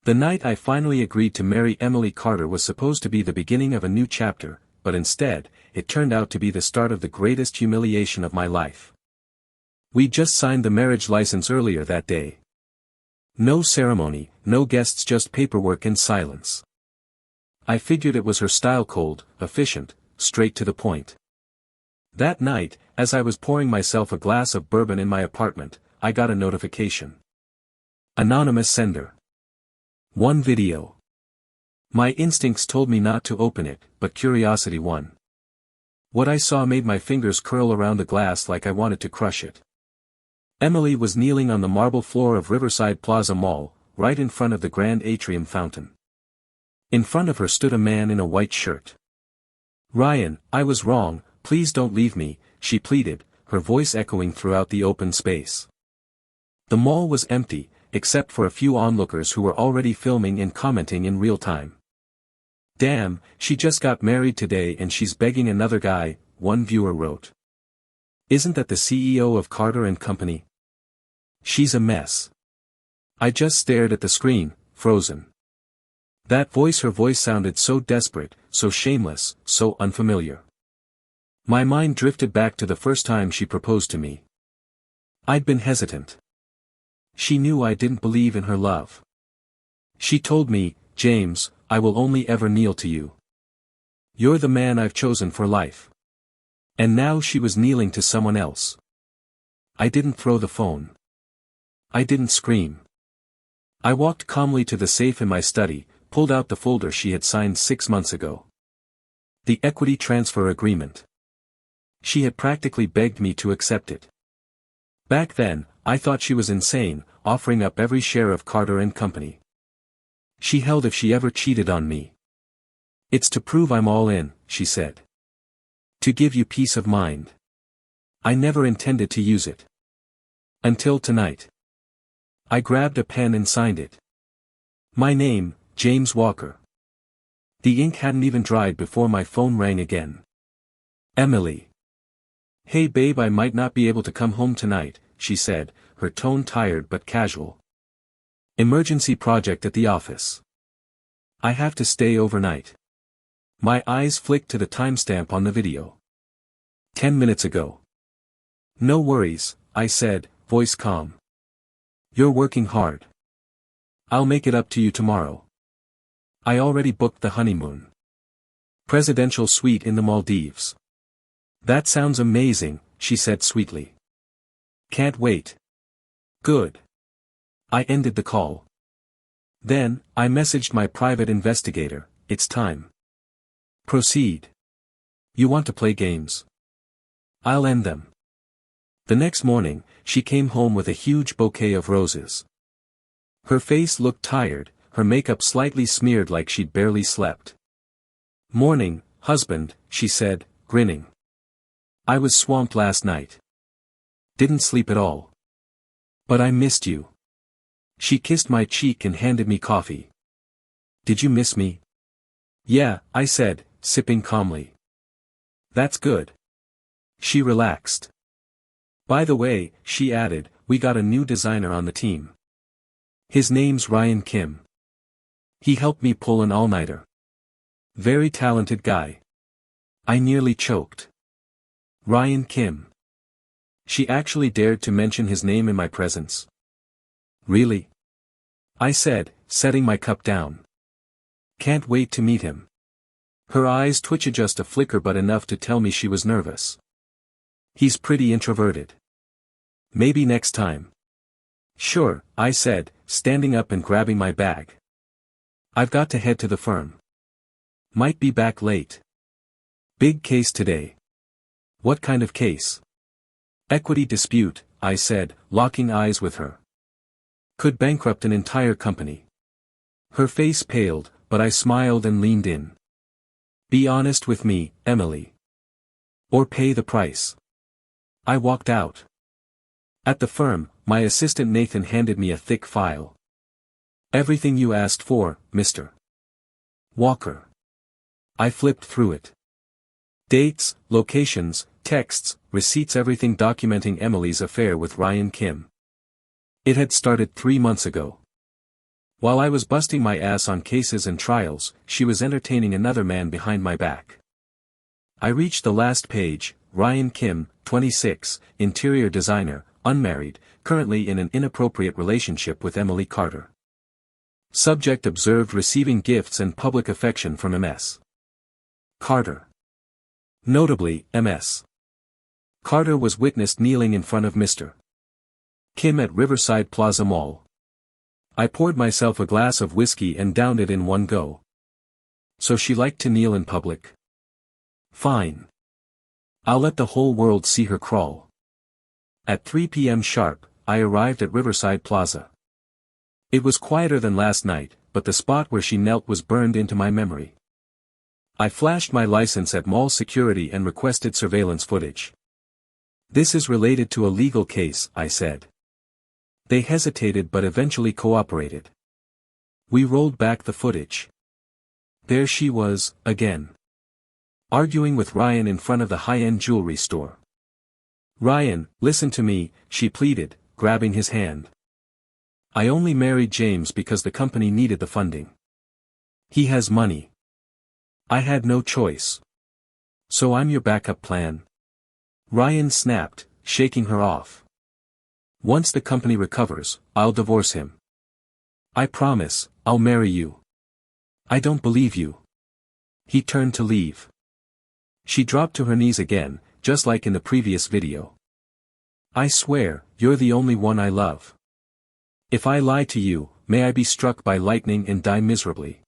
The night I finally agreed to marry Emily Carter was supposed to be the beginning of a new chapter, but instead, it turned out to be the start of the greatest humiliation of my life. We just signed the marriage license earlier that day. No ceremony, no guests, just paperwork and silence. I figured it was her style, cold, efficient, straight to the point. That night, as I was pouring myself a glass of bourbon in my apartment, I got a notification. Anonymous sender. One video. My instincts told me not to open it, but curiosity won. What I saw made my fingers curl around the glass like I wanted to crush it. Emily was kneeling on the marble floor of Riverside Plaza Mall, right in front of the Grand Atrium fountain. In front of her stood a man in a white shirt. "Ryan, I was wrong, please don't leave me," she pleaded, her voice echoing throughout the open space. The mall was empty, except for a few onlookers who were already filming and commenting in real time. "Damn, she just got married today and she's begging another guy," one viewer wrote. "Isn't that the CEO of Carter & Company? She's a mess." I just stared at the screen, frozen. Her voice sounded so desperate, so shameless, so unfamiliar. My mind drifted back to the first time she proposed to me. I'd been hesitant. She knew I didn't believe in her love. She told me, "James, I will only ever kneel to you. You're the man I've chosen for life." And now she was kneeling to someone else. I didn't throw the phone. I didn't scream. I walked calmly to the safe in my study, pulled out the folder she had signed 6 months ago. The equity transfer agreement. She had practically begged me to accept it. Back then, I thought she was insane, offering up every share of Carter & Company. She held if she ever cheated on me. "It's to prove I'm all in," she said. "To give you peace of mind." I never intended to use it. Until tonight. I grabbed a pen and signed it. My name, James Walker. The ink hadn't even dried before my phone rang again. Emily. "Hey babe, I might not be able to come home tonight," she said, her tone tired but casual. "Emergency project at the office. I have to stay overnight." My eyes flicked to the timestamp on the video. 10 minutes ago. "No worries," I said, voice calm. "You're working hard. I'll make it up to you tomorrow. I already booked the honeymoon. Presidential suite in the Maldives." "That sounds amazing," she said sweetly. "Can't wait." "Good." I ended the call. Then, I messaged my private investigator, "It's time. Proceed. You want to play games? I'll end them." The next morning, she came home with a huge bouquet of roses. Her face looked tired, her makeup slightly smeared like she'd barely slept. "Morning, husband," she said, grinning. "I was swamped last night. Didn't sleep at all. But I missed you." She kissed my cheek and handed me coffee. "Did you miss me?" "Yeah," I said, sipping calmly. "That's good." She relaxed. "By the way," she added, "we got a new designer on the team. His name's Ryan Kim. He helped me pull an all-nighter. Very talented guy." I nearly choked. Ryan Kim. She actually dared to mention his name in my presence. "Really?" I said, setting my cup down. "Can't wait to meet him." Her eyes twitched just a flicker, but enough to tell me she was nervous. "He's pretty introverted. Maybe next time." "Sure," I said, standing up and grabbing my bag. "I've got to head to the firm. Might be back late. Big case today." "What kind of case?" "Equity dispute," I said, locking eyes with her. "Could bankrupt an entire company." Her face paled, but I smiled and leaned in. "Be honest with me, Emily. Or pay the price." I walked out. At the firm, my assistant Nathan handed me a thick file. "Everything you asked for, Mr. Walker." I flipped through it. Dates, locations, texts, receipts, everything documenting Emily's affair with Ryan Kim. It had started 3 months ago. While I was busting my ass on cases and trials, she was entertaining another man behind my back. I reached the last page. Ryan Kim, 26, interior designer, unmarried, currently in an inappropriate relationship with Emily Carter. Subject observed receiving gifts and public affection from Ms. Carter. Notably, Ms. Carter was witnessed kneeling in front of Mr. Kim at Riverside Plaza Mall. I poured myself a glass of whiskey and downed it in one go. So she liked to kneel in public? Fine. I'll let the whole world see her crawl. At 3 p.m. sharp, I arrived at Riverside Plaza. It was quieter than last night, but the spot where she knelt was burned into my memory. I flashed my license at mall security and requested surveillance footage. This is related to a legal case, I said. They hesitated but eventually cooperated. We rolled back the footage. There she was, again. Arguing with Ryan in front of the high-end jewelry store. Ryan, listen to me, she pleaded, grabbing his hand. I only married James because the company needed the funding. He has money. I had no choice. So I'm your backup plan. Ryan snapped, shaking her off. Once the company recovers, I'll divorce him. I promise, I'll marry you. I don't believe you. He turned to leave. She dropped to her knees again, just like in the previous video. I swear, you're the only one I love. If I lie to you, may I be struck by lightning and die miserably.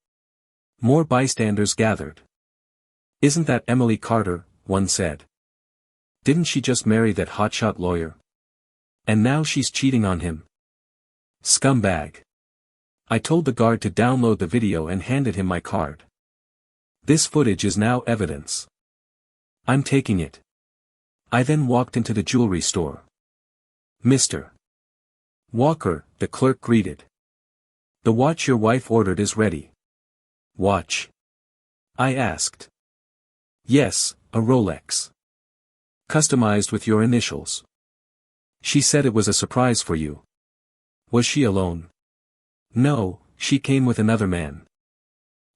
More bystanders gathered. Isn't that Emily Carter? One said. Didn't she just marry that hotshot lawyer? And now she's cheating on him. Scumbag. I told the guard to download the video and handed him my card. This footage is now evidence. I'm taking it. I then walked into the jewelry store. Mr. Walker, the clerk greeted. The watch your wife ordered is ready. Watch? I asked. Yes, a Rolex. Customized with your initials. She said it was a surprise for you. Was she alone? No, she came with another man.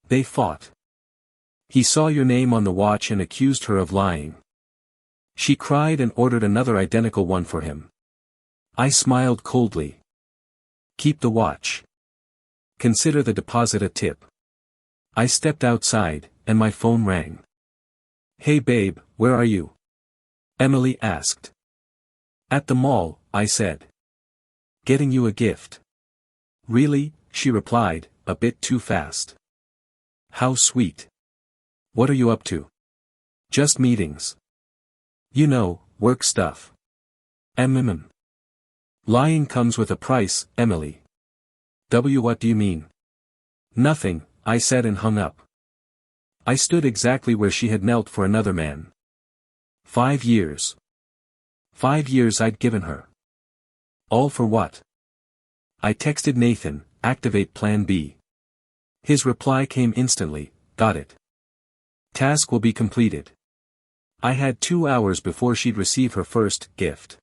They fought. He saw your name on the watch and accused her of lying. She cried and ordered another identical one for him. I smiled coldly. Keep the watch. Consider the deposit a tip. I stepped outside, and my phone rang. Hey babe, where are you? Emily asked. At the mall, I said. Getting you a gift. Really? She replied, a bit too fast. How sweet. What are you up to? Just meetings. You know, work stuff. Lying comes with a price, Emily. What do you mean? Nothing, I said and hung up. I stood exactly where she had knelt for another man. 5 years. 5 years I'd given her. All for what? I texted Nathan, activate Plan B. His reply came instantly, got it. Task will be completed. I had 2 hours before she'd receive her first gift.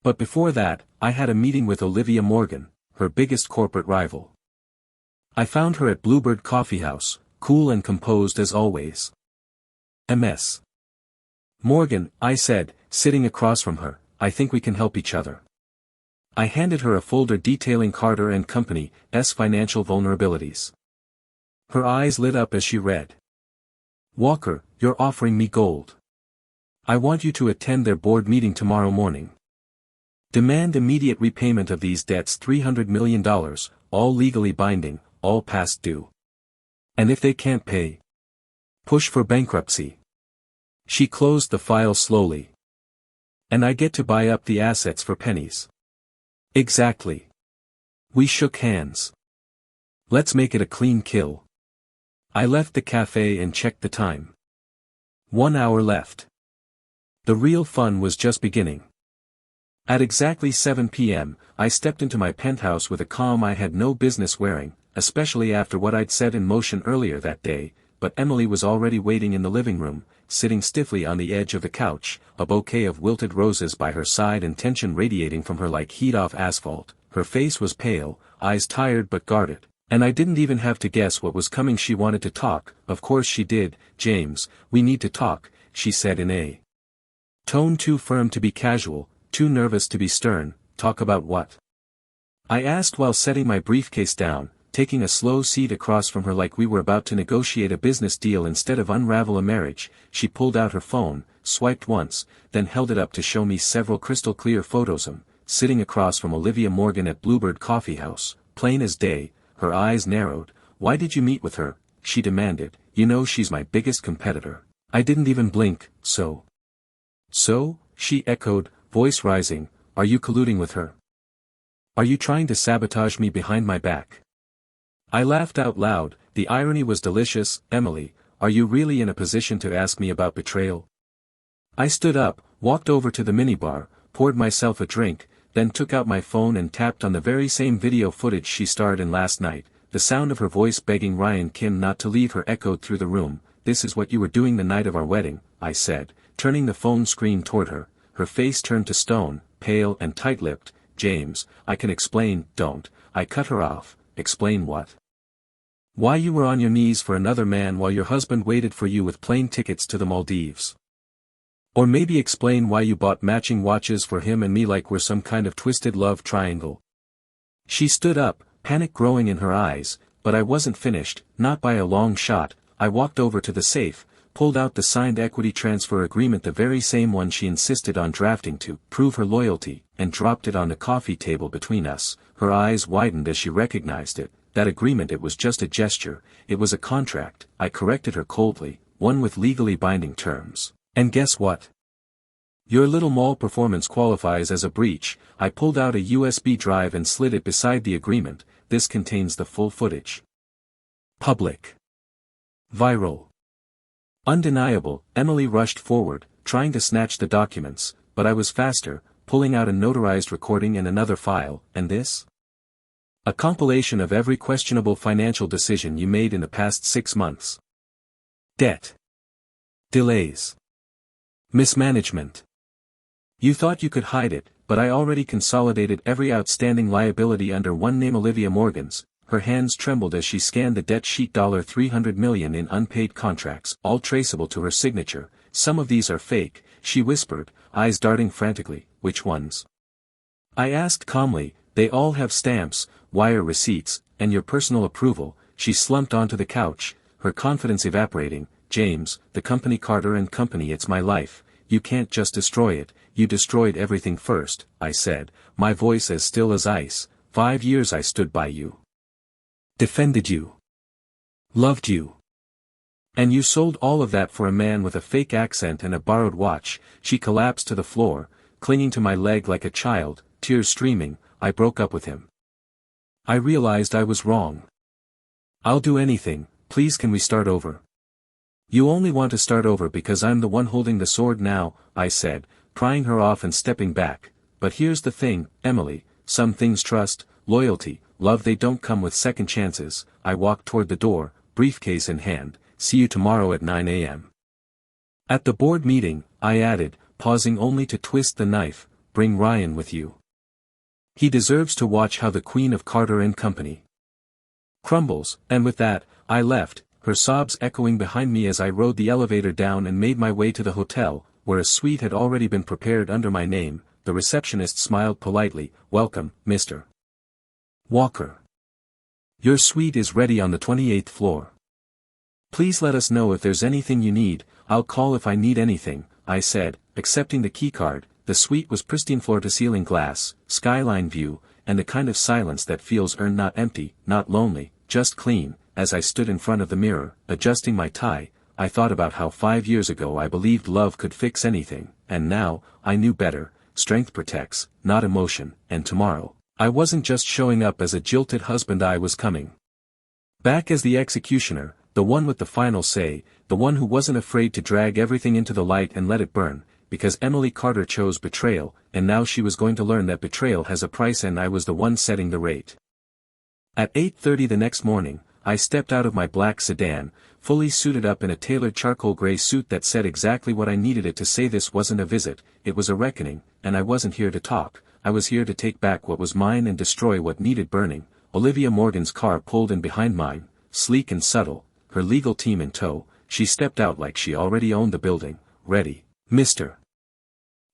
But before that, I had a meeting with Olivia Morgan, her biggest corporate rival. I found her at Bluebird Coffee House, cool and composed as always. Ms. Morgan, I said, sitting across from her, I think we can help each other. I handed her a folder detailing Carter and Company's financial vulnerabilities. Her eyes lit up as she read. Walker, you're offering me gold. I want you to attend their board meeting tomorrow morning. Demand immediate repayment of these debts, $300 million, all legally binding, all past due. And if they can't pay, push for bankruptcy. She closed the file slowly. And I get to buy up the assets for pennies. Exactly. We shook hands. Let's make it a clean kill. I left the cafe and checked the time. 1 hour left. The real fun was just beginning. At exactly 7 p.m., I stepped into my penthouse with a calm I had no business wearing, especially after what I'd set in motion earlier that day, but Emily was already waiting in the living room, sitting stiffly on the edge of the couch, a bouquet of wilted roses by her side and tension radiating from her like heat off asphalt. Her face was pale, eyes tired but guarded, And I didn't even have to guess what was coming. She wanted to talk. Of course she did. James, we need to talk, she said in a tone too firm to be casual, too nervous to be stern. Talk about what? I asked while setting my briefcase down, taking a slow seat across from her like we were about to negotiate a business deal instead of unravel a marriage. She pulled out her phone, swiped once, then held it up to show me several crystal clear photos of him, sitting across from Olivia Morgan at Bluebird Coffee House, plain as day. Her eyes narrowed. Why did you meet with her? She demanded. You know she's my biggest competitor. I didn't even blink. So? She echoed, voice rising. Are you colluding with her? Are you trying to sabotage me behind my back? I laughed out loud. The irony was delicious. Emily, are you really in a position to ask me about betrayal? I stood up, walked over to the minibar, poured myself a drink, then took out my phone and tapped on the very same video footage she starred in last night. The sound of her voice begging Ryan Kim not to leave her echoed through the room. This is what you were doing the night of our wedding, I said, turning the phone screen toward her. Her face turned to stone, pale and tight-lipped. James, I can explain. Don't. I cut her off. Explain what? Why you were on your knees for another man while your husband waited for you with plane tickets to the Maldives. Or maybe explain why you bought matching watches for him and me like we're some kind of twisted love triangle. She stood up, panic growing in her eyes, but I wasn't finished, not by a long shot. I walked over to the safe, pulled out the signed equity transfer agreement, the very same one she insisted on drafting to prove her loyalty, and dropped it on the coffee table between us. Her eyes widened as she recognized it. That agreement, it was just a gesture, it was a contract. I corrected her coldly, one with legally binding terms. And guess what? Your little mall performance qualifies as a breach. I pulled out a USB drive and slid it beside the agreement. This contains the full footage. Public. Viral. Undeniable. Emily rushed forward, trying to snatch the documents, but I was faster, pulling out a notarized recording and another file. And this? A compilation of every questionable financial decision you made in the past 6 months. Debt. Delays. Mismanagement. You thought you could hide it, but I already consolidated every outstanding liability under one name, Olivia Morgan's. Her hands trembled as she scanned the debt sheet. $300 million in unpaid contracts, all traceable to her signature. Some of these are fake, she whispered, eyes darting frantically. Which ones? I asked calmly. They all have stamps, wire receipts, and your personal approval. She slumped onto the couch, her confidence evaporating. James, the company, Carter and Company, it's my life. You can't just destroy it. You destroyed everything first, I said, my voice as still as ice. 5 years I stood by you. Defended you. Loved you. And you sold all of that for a man with a fake accent and a borrowed watch. She collapsed to the floor, clinging to my leg like a child, tears streaming. I broke up with him. I realized I was wrong. I'll do anything. Please, can we start over? You only want to start over because I'm the one holding the sword now, I said, prying her off and stepping back. But here's the thing, Emily, some things, trust, loyalty, love, they don't come with second chances. I walked toward the door, briefcase in hand. See you tomorrow at 9 a.m. At the board meeting, I added, pausing only to twist the knife. Bring Ryan with you. He deserves to watch how the Queen of Carter and Company crumbles. And with that, I left, her sobs echoing behind me as I rode the elevator down and made my way to the hotel, where a suite had already been prepared under my name. The receptionist smiled politely. Welcome, Mr. Walker. Your suite is ready on the 28th floor. Please let us know if there's anything you need. I'll call if I need anything, I said, accepting the keycard. The suite was pristine floor-to-ceiling glass, skyline view, and the kind of silence that feels earned, not empty, not lonely, just clean. As I stood in front of the mirror, adjusting my tie, I thought about how 5 years ago I believed love could fix anything, and now, I knew better. Strength protects, not emotion. And tomorrow, I wasn't just showing up as a jilted husband, I was coming back as the executioner, the one with the final say, the one who wasn't afraid to drag everything into the light and let it burn, because Emily Carter chose betrayal, and now she was going to learn that betrayal has a price, and I was the one setting the rate. At 8:30 the next morning, I stepped out of my black sedan, fully suited up in a tailored charcoal gray suit that said exactly what I needed it to say. This wasn't a visit, it was a reckoning, and I wasn't here to talk. I was here to take back what was mine and destroy what needed burning. Olivia Morgan's car pulled in behind mine, sleek and subtle, her legal team in tow. She stepped out like she already owned the building. "Ready, Mr.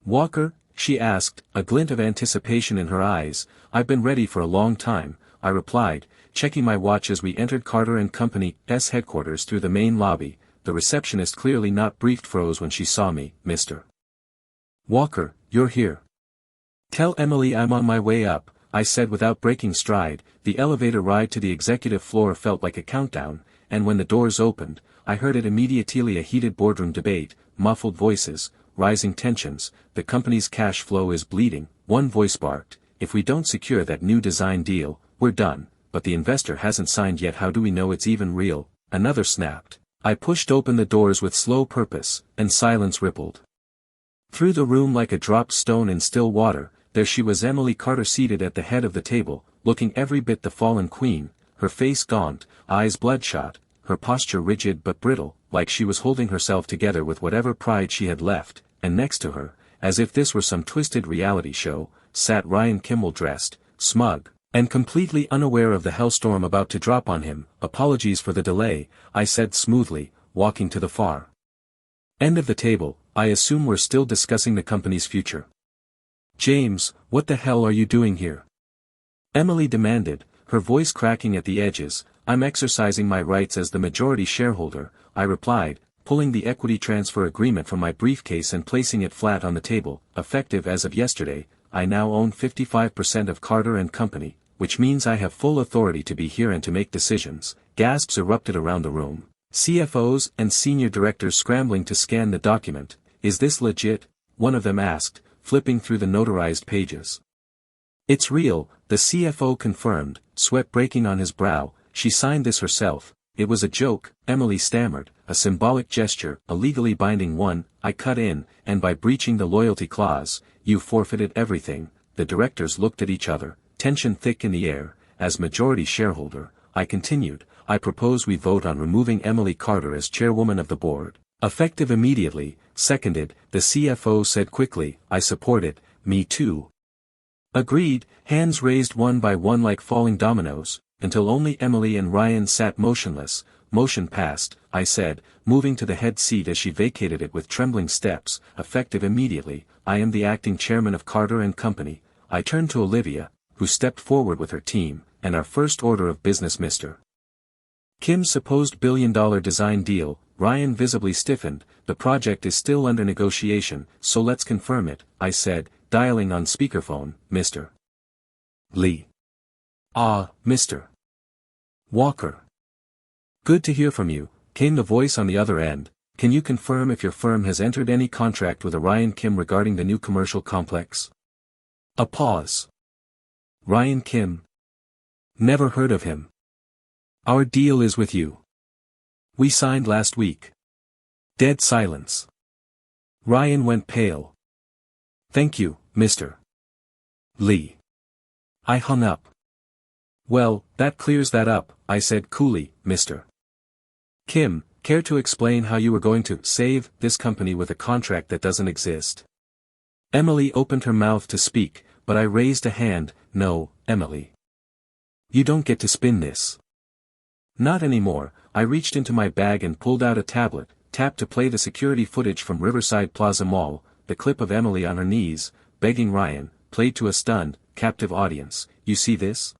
Walker?" she asked, a glint of anticipation in her eyes. "I've been ready for a long time," I replied, checking my watch as we entered Carter & Company's headquarters through the main lobby. The receptionist, clearly not briefed, froze when she saw me. "Mr. Walker, you're here. Tell Emily I'm on my way up," I said without breaking stride. The elevator ride to the executive floor felt like a countdown, and when the doors opened, I heard it immediately: a heated boardroom debate, muffled voices, rising tensions. "The company's cash flow is bleeding," one voice barked. "If we don't secure that new design deal, we're done." "But the investor hasn't signed yet. How do we know it's even real?" another snapped. I pushed open the doors with slow purpose, and silence rippled through the room like a dropped stone in still water. There she was, Emily Carter, seated at the head of the table, looking every bit the fallen queen, her face gaunt, eyes bloodshot, her posture rigid but brittle, like she was holding herself together with whatever pride she had left. And next to her, as if this were some twisted reality show, sat Ryan Kimmel, dressed, smug, and completely unaware of the hellstorm about to drop on him. "Apologies for the delay," I said smoothly, walking to the far end of the table. "I assume we're still discussing the company's future." "James, what the hell are you doing here?" Emily demanded, her voice cracking at the edges. "I'm exercising my rights as the majority shareholder," I replied, pulling the equity transfer agreement from my briefcase and placing it flat on the table. "Effective as of yesterday, I now own 55% of Carter & Company, which means I have full authority to be here and to make decisions." Gasps erupted around the room. CFOs and senior directors scrambling to scan the document. "Is this legit?" one of them asked, flipping through the notarized pages. "It's real," the CFO confirmed, sweat breaking on his brow. "She signed this herself." "It was a joke," Emily stammered, "a symbolic gesture, a legally binding one," I cut in, "and by breaching the loyalty clause, you forfeited everything." The directors looked at each other, tension thick in the air. "As majority shareholder," I continued, "I propose we vote on removing Emily Carter as chairwoman of the board. Effective immediately." "Seconded," the CFO said quickly. "I support it." "Me too." Agreed, hands raised one by one like falling dominoes, until only Emily and Ryan sat motionless. "Motion passed," I said, moving to the head seat as she vacated it with trembling steps. "Effective immediately, I am the acting chairman of Carter & Company." I turned to Olivia, who stepped forward with her team. "And our first order of business, Mr. Kim's supposed billion-dollar design deal." Ryan visibly stiffened. "The project is still under negotiation, so let's confirm it," I said, dialing on speakerphone. "Mr. Lee." "Ah, Mr. Walker. Good to hear from you," came the voice on the other end. "Can you confirm if your firm has entered any contract with Ryan Kim regarding the new commercial complex?" A pause. "Ryan Kim? Never heard of him." "Our deal is with you. We signed last week." Dead silence. Ryan went pale. "Thank you, Mr. Lee." I hung up. "Well, that clears that up," I said coolly. "Mr. Kim, care to explain how you were going to save this company with a contract that doesn't exist?" Emily opened her mouth to speak, but I raised a hand. "No, Emily. You don't get to spin this." "Not anymore." I reached into my bag and pulled out a tablet, tapped to play the security footage from Riverside Plaza Mall, the clip of Emily on her knees, begging Ryan, played to a stunned, captive audience. "You see this?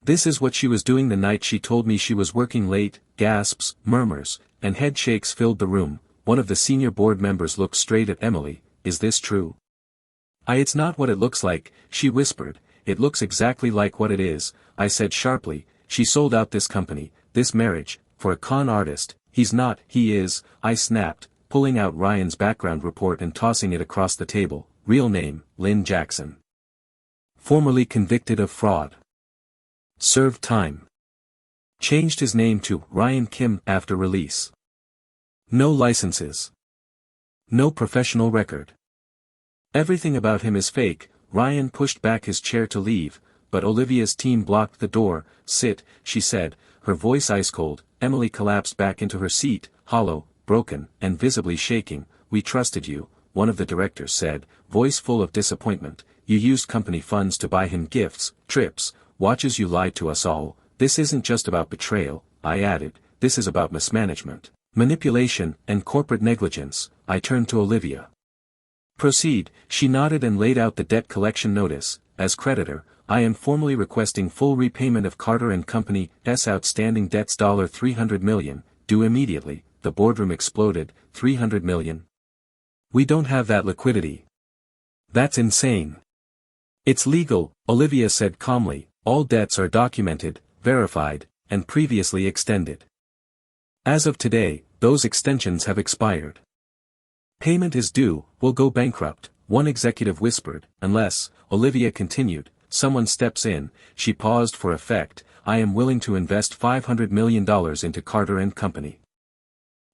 This is what she was doing the night she told me she was working late." Gasps, murmurs, and head shakes filled the room. One of the senior board members looked straight at Emily. "Is this true?" "It's not what it looks like," she whispered. "It looks exactly like what it is," I said sharply. "She sold out this company, this marriage, for a con artist." "He's not." "He is," I snapped, pulling out Ryan's background report and tossing it across the table. "Real name, Lynn Jackson. Formerly convicted of fraud. Served time. Changed his name to Ryan Kim after release. No licenses. No professional record. Everything about him is fake." Ryan pushed back his chair to leave, but Olivia's team blocked the door. "Sit," she said, her voice ice cold. Emily collapsed back into her seat, hollow, broken, and visibly shaking. "We trusted you," one of the directors said, voice full of disappointment. "You used company funds to buy him gifts, trips, watch as you lied to us all. This isn't just about betrayal, I added, this is about mismanagement, manipulation, and corporate negligence. I turned to Olivia. Proceed. She nodded and laid out the debt collection notice. As creditor, I am formally requesting full repayment of Carter & Company's outstanding debts $300 million, due immediately. The boardroom exploded. $300 million? We don't have that liquidity. That's insane. It's legal, Olivia said calmly. All debts are documented, verified, and previously extended. As of today, those extensions have expired. Payment is due, we'll go bankrupt, one executive whispered, unless, Olivia continued, someone steps in. She paused for effect. I am willing to invest $500 million into Carter & Company.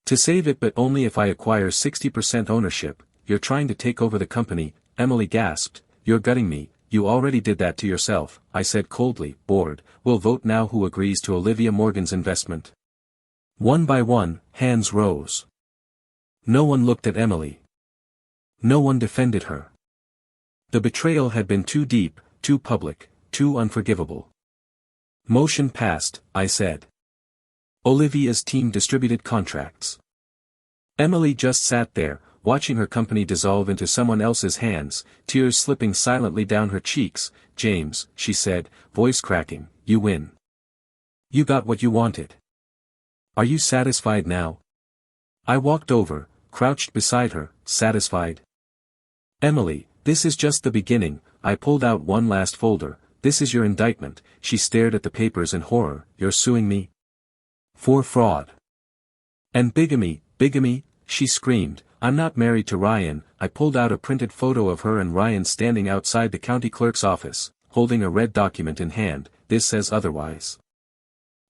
To save it, but only if I acquire 60% ownership. You're trying to take over the company, Emily gasped. You're gutting me. You already did that to yourself, I said coldly. Board, we'll vote now who agrees to Olivia Morgan's investment. One by one, hands rose. No one looked at Emily. No one defended her. The betrayal had been too deep, too public, too unforgivable. Motion passed, I said. Olivia's team distributed contracts. Emily just sat there, watching her company dissolve into someone else's hands, tears slipping silently down her cheeks. James, she said, voice cracking, you win. You got what you wanted. Are you satisfied now? I walked over, crouched beside her, satisfied. Emily, this is just the beginning. I pulled out one last folder. This is your indictment. She stared at the papers in horror. You're suing me? For fraud. And bigamy, she screamed. I'm not married to Ryan. I pulled out a printed photo of her and Ryan standing outside the county clerk's office, holding a red document in hand. This says otherwise.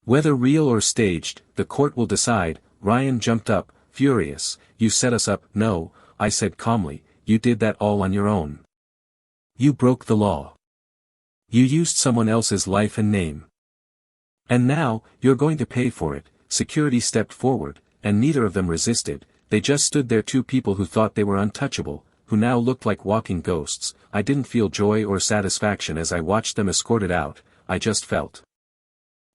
Whether real or staged, the court will decide. Ryan jumped up, furious. You set us up. No, I said calmly, you did that all on your own. You broke the law. You used someone else's life and name. And now, you're going to pay for it. Security stepped forward, and neither of them resisted. They just stood there, two people who thought they were untouchable, who now looked like walking ghosts. I didn't feel joy or satisfaction as I watched them escorted out. I just felt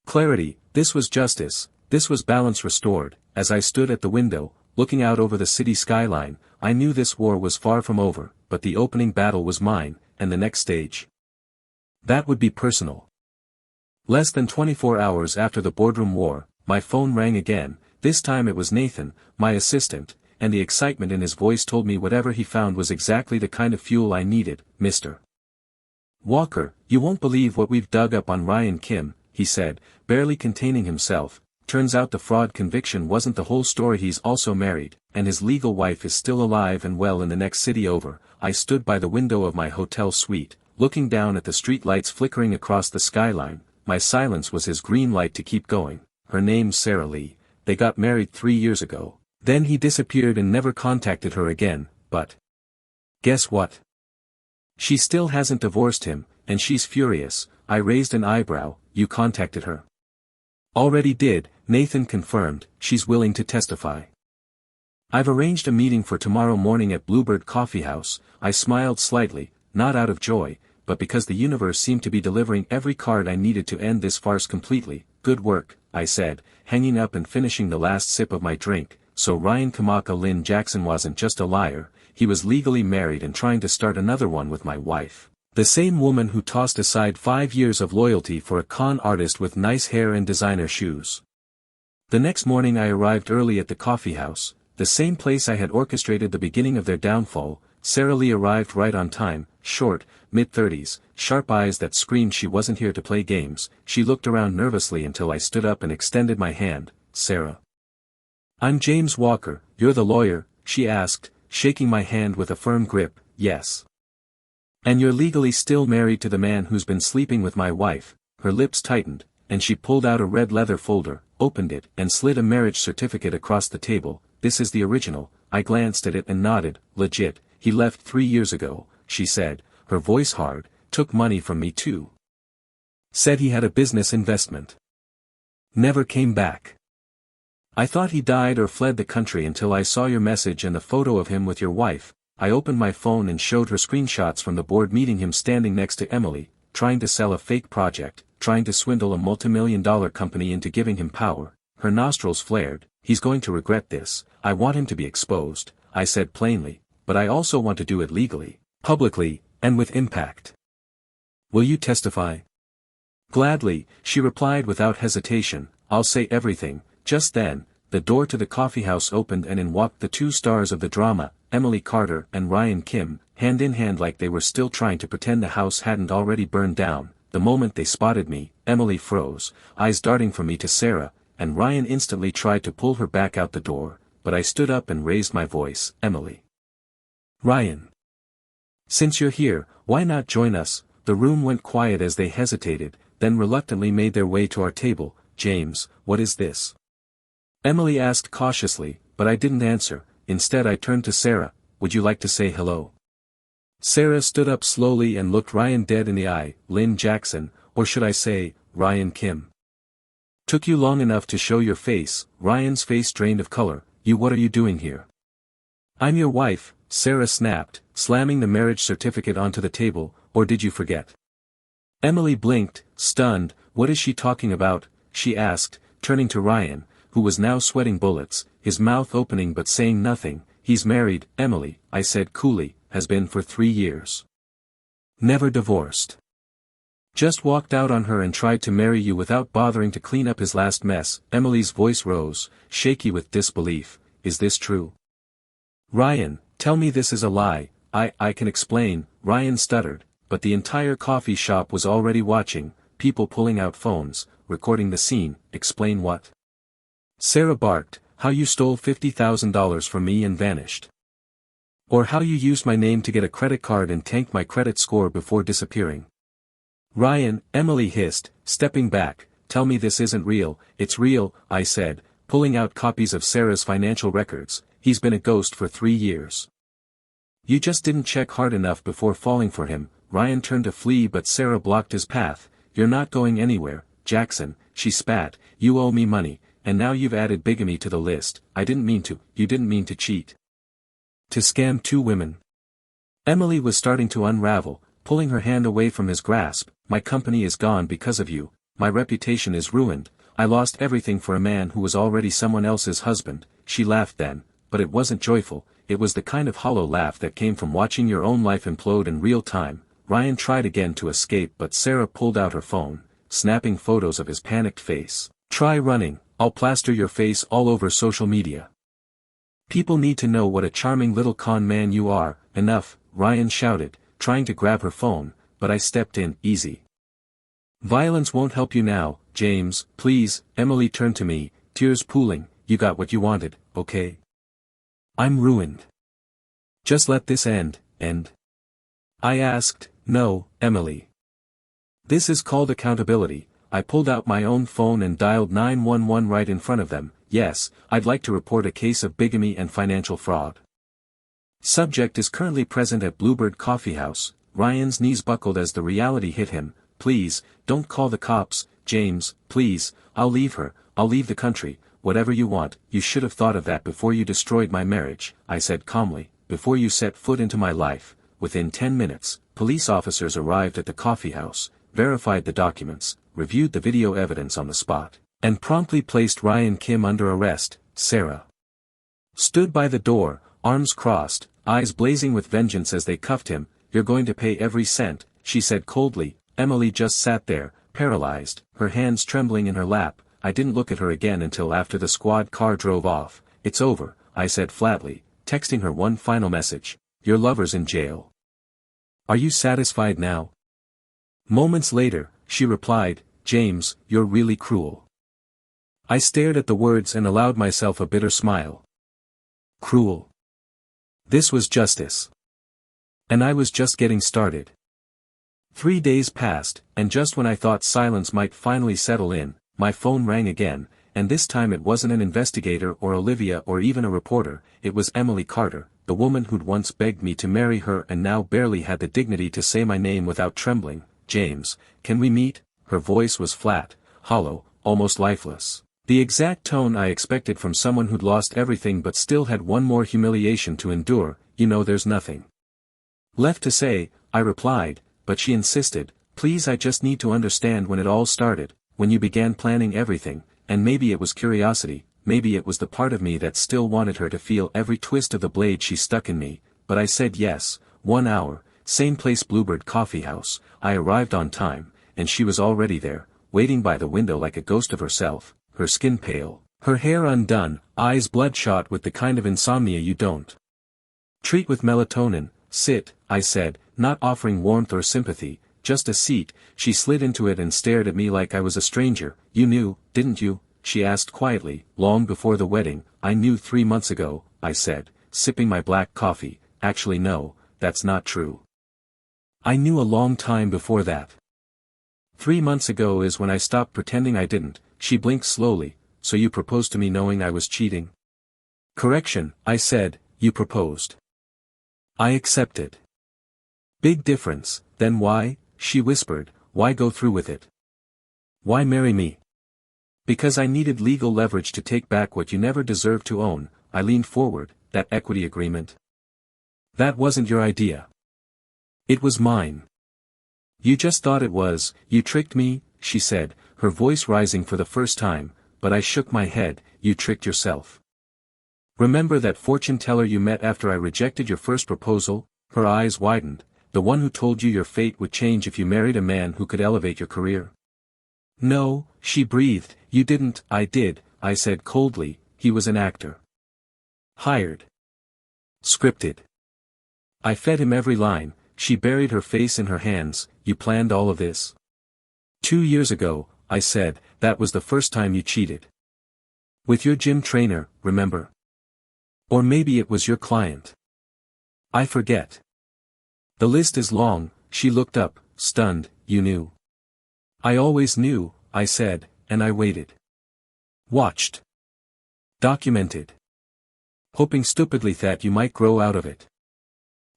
clarity. This was justice. This was balance restored. As I stood at the window, looking out over the city skyline, I knew this war was far from over, but the opening battle was mine, and the next stage. That would be personal. Less than 24 hours after the boardroom war, my phone rang again. This time it was Nathan, my assistant, and the excitement in his voice told me whatever he found was exactly the kind of fuel I needed. Mr. Walker, you won't believe what we've dug up on Ryan Kim, he said, barely containing himself. Turns out the fraud conviction wasn't the whole story. He's also married, and his legal wife is still alive and well in the next city over. I stood by the window of my hotel suite, looking down at the street lights flickering across the skyline. My silence was his green light to keep going. Her name's Sarah Lee. They got married 3 years ago. Then he disappeared and never contacted her again, but guess what? She still hasn't divorced him, and she's furious. I raised an eyebrow. You contacted her? Already did, Nathan confirmed. She's willing to testify. I've arranged a meeting for tomorrow morning at Bluebird Coffee House. I smiled slightly, not out of joy, but because the universe seemed to be delivering every card I needed to end this farce completely. Good work, I said, hanging up and finishing the last sip of my drink. So Ryan Kamaka Lynn Jackson wasn't just a liar, he was legally married and trying to start another one with my wife. The same woman who tossed aside 5 years of loyalty for a con artist with nice hair and designer shoes. The next morning I arrived early at the coffee house, the same place I had orchestrated the beginning of their downfall. Sarah Lee arrived right on time, short, mid-30s, sharp eyes that screamed she wasn't here to play games. She looked around nervously until I stood up and extended my hand. Sarah. I'm James Walker. You're the lawyer, she asked, shaking my hand with a firm grip. Yes. And you're legally still married to the man who's been sleeping with my wife. Her lips tightened, and she pulled out a red leather folder, opened it, and slid a marriage certificate across the table. This is the original. I glanced at it and nodded. Legit. He left 3 years ago, she said, her voice hard. Took money from me too. Said he had a business investment. Never came back. I thought he died or fled the country until I saw your message and the photo of him with your wife. I opened my phone and showed her screenshots from the board meeting, him standing next to Emily, trying to sell a fake project. trying to swindle a multimillion-dollar company into giving him power. Her nostrils flared. He's going to regret this. I want him to be exposed, I said plainly, but I also want to do it legally, publicly, and with impact. Will you testify? Gladly, she replied without hesitation. I'll say everything. Just then, the door to the coffeehouse opened and in walked the two stars of the drama, Emily Carter and Ryan Kim, hand in hand like they were still trying to pretend the house hadn't already burned down. The moment they spotted me, Emily froze, eyes darting from me to Sarah, and Ryan instantly tried to pull her back out the door, but I stood up and raised my voice. Emily. Ryan. Since you're here, why not join us? The room went quiet as they hesitated, then reluctantly made their way to our table. James, what is this? Emily asked cautiously, but I didn't answer. Instead I turned to Sarah. Would you like to say hello? Sarah stood up slowly and looked Ryan dead in the eye. Lynn Jackson, or should I say, Ryan Kim. Took you long enough to show your face. Ryan's face drained of color. What are you doing here? I'm your wife, Sarah snapped, slamming the marriage certificate onto the table. Or did you forget? Emily blinked, stunned. What is she talking about? She asked, turning to Ryan, who was now sweating bullets, his mouth opening but saying nothing. He's married, Emily, I said coolly, has been for 3 years. Never divorced. Just walked out on her and tried to marry you without bothering to clean up his last mess. Emily's voice rose, shaky with disbelief. Is this true? Ryan, tell me this is a lie. I can explain, Ryan stuttered, but the entire coffee shop was already watching, people pulling out phones, recording the scene. Explain what? Sarah barked, how you stole $50,000 from me and vanished. Or how you used my name to get a credit card and tanked my credit score before disappearing. Ryan, Emily hissed, stepping back, tell me this isn't real. It's real, I said, pulling out copies of Sarah's financial records. He's been a ghost for 3 years. You just didn't check hard enough before falling for him. Ryan turned to flee but Sarah blocked his path. You're not going anywhere, Jackson, she spat, you owe me money, and now you've added bigamy to the list. I didn't mean to. You didn't mean to cheat. To scam 2 women. Emily was starting to unravel, pulling her hand away from his grasp. My company is gone because of you. My reputation is ruined. I lost everything for a man who was already someone else's husband. She laughed then, but it wasn't joyful. It was the kind of hollow laugh that came from watching your own life implode in real time. Ryan tried again to escape but Sarah pulled out her phone, snapping photos of his panicked face. Try running, I'll plaster your face all over social media. People need to know what a charming little con man you are. Enough, Ryan shouted, trying to grab her phone, but I stepped in. Easy. Violence won't help you now, James, please. Emily turned to me, tears pooling. You got what you wanted, okay? I'm ruined. Just let this end. I asked. No, Emily. This is called accountability. I pulled out my own phone and dialed 911 right in front of them. Yes, I'd like to report a case of bigamy and financial fraud. Subject is currently present at Bluebird Coffee House. Ryan's knees buckled as the reality hit him. Please, don't call the cops, James, please. I'll leave her, I'll leave the country, whatever you want. You should have thought of that before you destroyed my marriage, I said calmly, before you set foot into my life. Within 10 minutes, police officers arrived at the coffee house, verified the documents, reviewed the video evidence on the spot, and promptly placed Ryan Kim under arrest. Sarah stood by the door, arms crossed, eyes blazing with vengeance as they cuffed him. You're going to pay every cent, she said coldly. Emily just sat there, paralyzed, her hands trembling in her lap. I didn't look at her again until after the squad car drove off. It's over, I said flatly, texting her one final message. Your lover's in jail. Are you satisfied now? Moments later, she replied, James, you're really cruel. I stared at the words and allowed myself a bitter smile. Cruel. This was justice. And I was just getting started. 3 days passed, and just when I thought silence might finally settle in, my phone rang again, and this time it wasn't an investigator or Olivia or even a reporter. It was Emily Carter, the woman who'd once begged me to marry her and now barely had the dignity to say my name without trembling. James, can we meet? Her voice was flat, hollow, almost lifeless. The exact tone I expected from someone who'd lost everything but still had one more humiliation to endure. You know there's nothing left to say, I replied, but she insisted, Please, I just need to understand when it all started, when you began planning everything, and maybe it was curiosity, maybe it was the part of me that still wanted her to feel every twist of the blade she stuck in me, but I said yes. 1 hour, same place, Bluebird Coffee House. I arrived on time, and she was already there, waiting by the window like a ghost of herself, her skin pale, her hair undone, eyes bloodshot with the kind of insomnia you don't treat with melatonin. Sit, I said, not offering warmth or sympathy, just a seat. She slid into it and stared at me like I was a stranger. You knew, didn't you? She asked quietly. Long before the wedding. I knew 3 months ago, I said, sipping my black coffee. Actually no, that's not true. I knew a long time before that. 3 months ago is when I stopped pretending I didn't. She blinked slowly. So you proposed to me knowing I was cheating? Correction, I said, you proposed. I accepted. Big difference. Then why? She whispered, why go through with it? Why marry me? Because I needed legal leverage to take back what you never deserved to own. I leaned forward. That equity agreement? That wasn't your idea. It was mine. You just thought it was. You tricked me, she said, her voice rising for the first time, but I shook my head. You tricked yourself. Remember that fortune teller you met after I rejected your first proposal? Her eyes widened. The one who told you your fate would change if you married a man who could elevate your career? No, she breathed. You didn't. I did, I said coldly. He was an actor. Hired. Scripted. I fed him every line. She buried her face in her hands. You planned all of this? 2 years ago, I said, that was the first time you cheated. With your gym trainer, remember? Or maybe it was your client. I forget. The list is long. She looked up, stunned. You knew. I always knew, I said, and I waited. Watched. Documented. Hoping stupidly that you might grow out of it.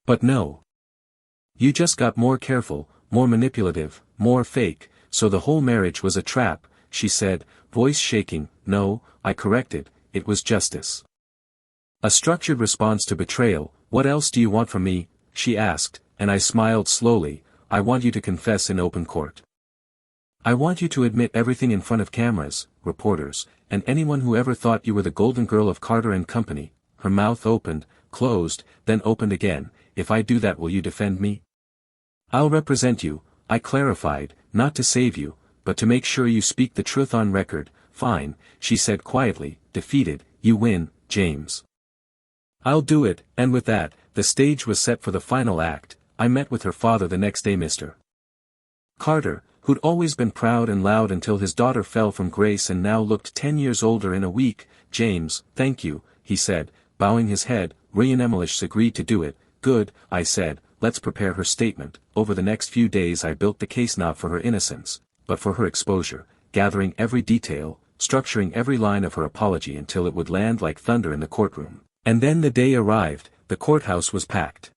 But no. You just got more careful, more manipulative, more fake, so the whole marriage was a trap, she said, voice shaking. No, I corrected, it was justice. A structured response to betrayal. What else do you want from me? She asked, and I smiled slowly. I want you to confess in open court. I want you to admit everything in front of cameras, reporters, and anyone who ever thought you were the golden girl of Carter and Company. Her mouth opened, closed, then opened again. If I do that, will you defend me? I'll represent you, I clarified, not to save you, but to make sure you speak the truth on record. Fine, she said quietly. Defeated, you win, James. I'll do it. And with that, the stage was set for the final act. I met with her father the next day. Mr. Carter, who'd always been proud and loud until his daughter fell from grace and now looked 10 years older in a week. James, thank you, he said, bowing his head. Ray and Emilish agreed to do it. Good, I said, let's prepare her statement. Over the next few days I built the case not for her innocence, but for her exposure, gathering every detail, structuring every line of her apology until it would land like thunder in the courtroom. And then the day arrived. The courthouse was packed.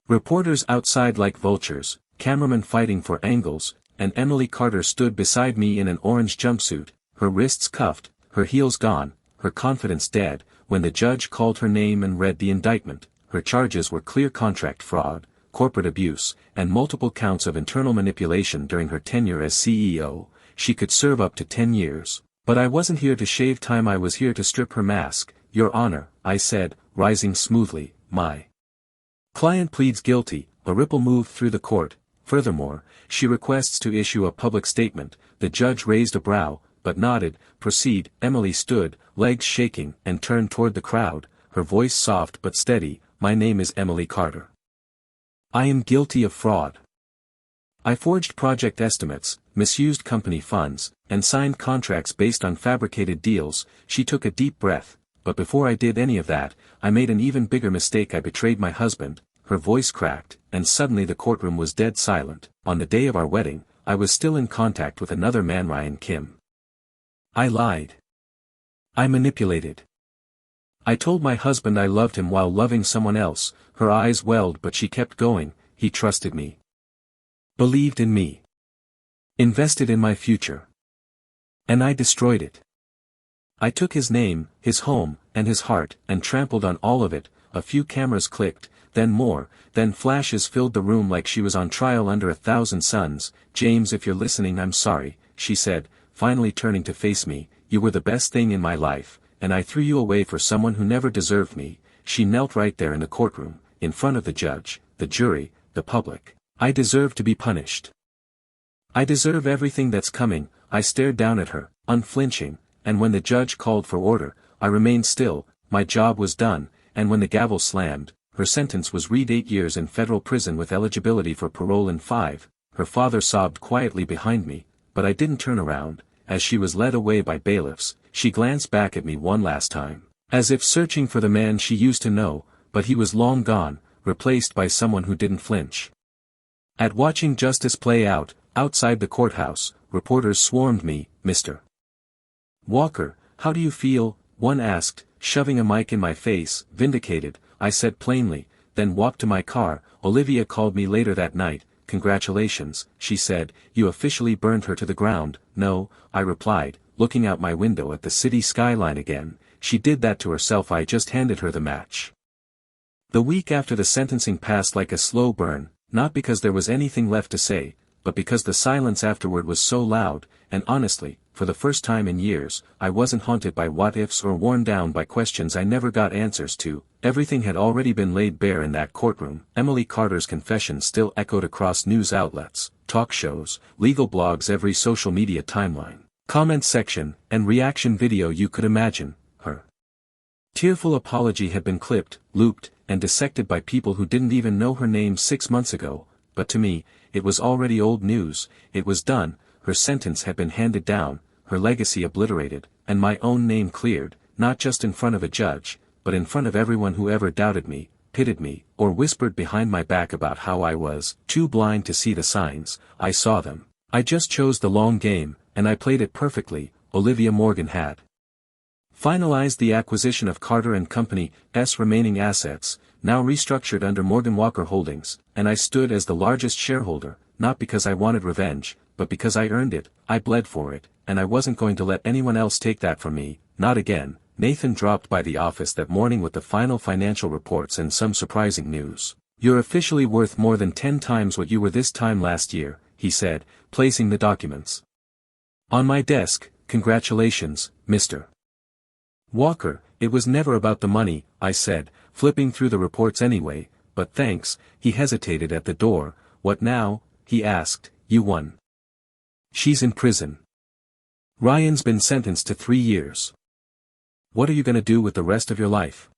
Reporters outside like vultures, cameramen fighting for angles, and Emily Carter stood beside me in an orange jumpsuit, her wrists cuffed, her heels gone, her confidence dead. When the judge called her name and read the indictment, her charges were clear contract fraud, corporate abuse, and multiple counts of internal manipulation during her tenure as CEO. She could serve up to 10 years. But I wasn't here to shave time, I was here to strip her mask. Your Honor, I said, rising smoothly, my client pleads guilty. A ripple moved through the court. Furthermore, she requests to issue a public statement. The judge raised a brow, but nodded. Proceed. Emily stood, legs shaking, and turned toward the crowd, her voice soft but steady. My name is Emily Carter. I am guilty of fraud. I forged project estimates, misused company funds, and signed contracts based on fabricated deals. She took a deep breath. But before I did any of that, I made an even bigger mistake. I betrayed my husband. Her voice cracked, and suddenly the courtroom was dead silent. On the day of our wedding, I was still in contact with another man, Ryan Kim. I lied. I manipulated. I told my husband I loved him while loving someone else. Her eyes welled, but she kept going. He trusted me. Believed in me. Invested in my future. And I destroyed it. I took his name, his home, and his heart, and trampled on all of it. A few cameras clicked, then more, then flashes filled the room like she was on trial under 1,000 suns. "James, if you're listening, I'm sorry," she said, finally turning to face me. "You were the best thing in my life, and I threw you away for someone who never deserved me." She knelt right there in the courtroom, in front of the judge, the jury, the public. "I deserve to be punished. I deserve everything that's coming." I stared down at her, unflinching, and when the judge called for order, I remained still. My job was done, and when the gavel slammed, her sentence was read: 8 years in federal prison with eligibility for parole in 5. Her father sobbed quietly behind me, but I didn't turn around. As she was led away by bailiffs, she glanced back at me one last time, as if searching for the man she used to know, but he was long gone, replaced by someone who didn't flinch. At watching justice play out, outside the courthouse, reporters swarmed me. "Mr. Walker, how do you feel?" one asked, shoving a mic in my face. "Vindicated," I said plainly, then walked to my car. Olivia called me later that night. "Congratulations," she said, "you officially burned her to the ground." "No," I replied, looking out my window at the city skyline again, "she did that to herself. I just handed her the match." The week after the sentencing passed like a slow burn, not because there was anything left to say, but because the silence afterward was so loud, and honestly, for the first time in years, I wasn't haunted by what-ifs or worn down by questions I never got answers to. Everything had already been laid bare in that courtroom. Emily Carter's confession still echoed across news outlets, talk shows, legal blogs, every social media timeline, comment section, and reaction video you could imagine. Her tearful apology had been clipped, looped, and dissected by people who didn't even know her name 6 months ago, but to me, it was already old news. It was done. Her sentence had been handed down, her legacy obliterated, and my own name cleared, not just in front of a judge, but in front of everyone who ever doubted me, pitied me, or whispered behind my back about how I was too blind to see the signs. I saw them. I just chose the long game, and I played it perfectly. Olivia Morgan had finalized the acquisition of Carter & Company's remaining assets, now restructured under Morgan Walker Holdings, and I stood as the largest shareholder, not because I wanted revenge, but because I earned it. I bled for it, and I wasn't going to let anyone else take that from me, not again. Nathan dropped by the office that morning with the final financial reports and some surprising news. "You're officially worth more than 10 times what you were this time last year," he said, placing the documents on my desk. "Congratulations, Mr. Walker." "It was never about the money," I said, flipping through the reports anyway, "but thanks." He hesitated at the door. "What now?" he asked. "You won. She's in prison. Ryan's been sentenced to 3 years. What are you gonna do with the rest of your life?"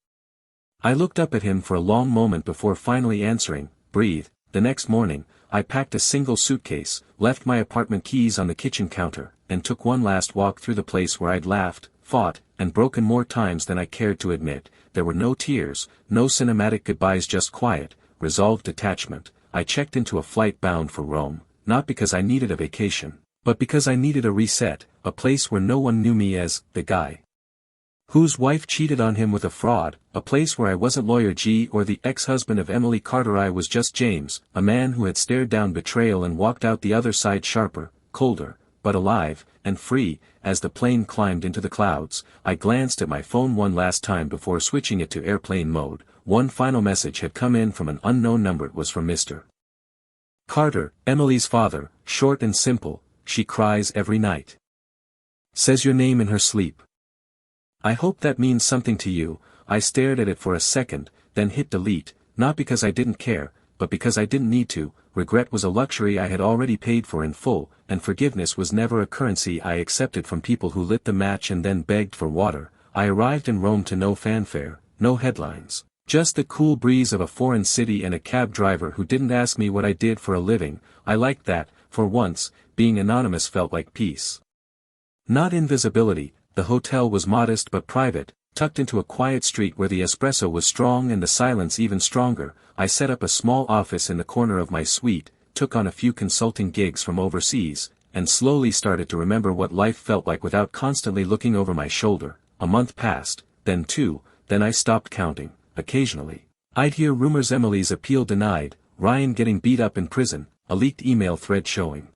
I looked up at him for a long moment before finally answering. "Breathe." The next morning, I packed a single suitcase, left my apartment keys on the kitchen counter, and took one last walk through the place where I'd laughed, fought, and broken more times than I cared to admit. There were no tears, no cinematic goodbyes, just quiet, resolved detachment. I checked into a flight bound for Rome, not because I needed a vacation, but because I needed a reset, a place where no one knew me as the guy whose wife cheated on him with a fraud, a place where I wasn't Lawyer G or the ex-husband of Emily Carter. I was just James, a man who had stared down betrayal and walked out the other side sharper, colder, but alive, and free. As the plane climbed into the clouds, I glanced at my phone one last time before switching it to airplane mode. One final message had come in from an unknown number. It was from Mr. Carter, Emily's father, short and simple. "She cries every night. Says your name in her sleep. I hope that means something to you." I stared at it for a second, then hit delete, not because I didn't care, but because I didn't need to. Regret was a luxury I had already paid for in full, and forgiveness was never a currency I accepted from people who lit the match and then begged for water. I arrived in Rome to no fanfare, no headlines, just the cool breeze of a foreign city and a cab driver who didn't ask me what I did for a living. I liked that. For once, being anonymous felt like peace, not invisibility. The hotel was modest but private, tucked into a quiet street where the espresso was strong and the silence even stronger. I set up a small office in the corner of my suite, took on a few consulting gigs from overseas, and slowly started to remember what life felt like without constantly looking over my shoulder. A month passed, then 2, then I stopped counting. Occasionally, I'd hear rumors: Emily's appeal denied, Ryan getting beat up in prison, a leaked email thread showing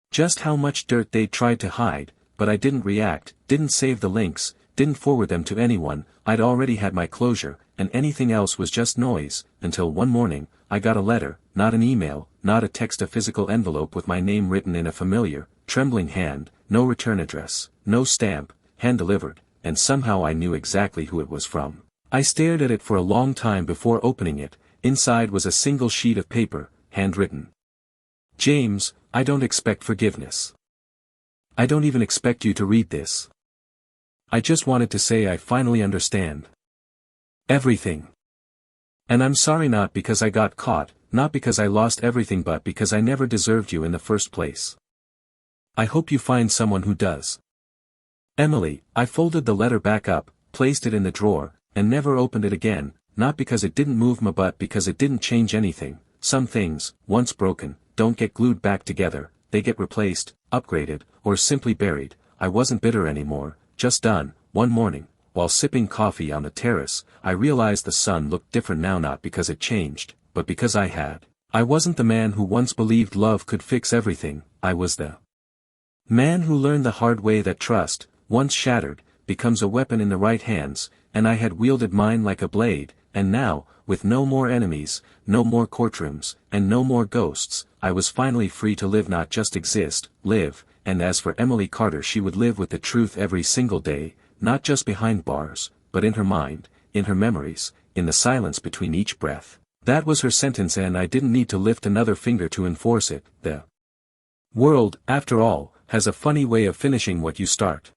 just how much dirt they'd tried to hide. But I didn't react, didn't save the links, didn't forward them to anyone. I'd already had my closure, and anything else was just noise, until one morning, I got a letter, not an email, not a text, a physical envelope with my name written in a familiar, trembling hand, no return address, no stamp, hand-delivered, and somehow I knew exactly who it was from. I stared at it for a long time before opening it. Inside was a single sheet of paper, handwritten. James, I don't expect forgiveness. I don't even expect you to read this. I just wanted to say I finally understand everything. And I'm sorry, not because I got caught, not because I lost everything, but because I never deserved you in the first place. I hope you find someone who does. Emily. I folded the letter back up, placed it in the drawer, and never opened it again, not because it didn't move me but because it didn't change anything. Some things, once broken, don't get glued back together, they get replaced, upgraded, or simply buried. I wasn't bitter anymore, just done. One morning, while sipping coffee on the terrace, I realized the sun looked different now, not because it changed, but because I had. I wasn't the man who once believed love could fix everything. I was the man who learned the hard way that trust, once shattered, becomes a weapon in the right hands, and I had wielded mine like a blade, and now, with no more enemies, no more courtrooms, and no more ghosts, I was finally free to live, not just exist, live. And as for Emily Carter, she would live with the truth every single day, not just behind bars, but in her mind, in her memories, in the silence between each breath. That was her sentence, and I didn't need to lift another finger to enforce it. The world, after all, has a funny way of finishing what you start.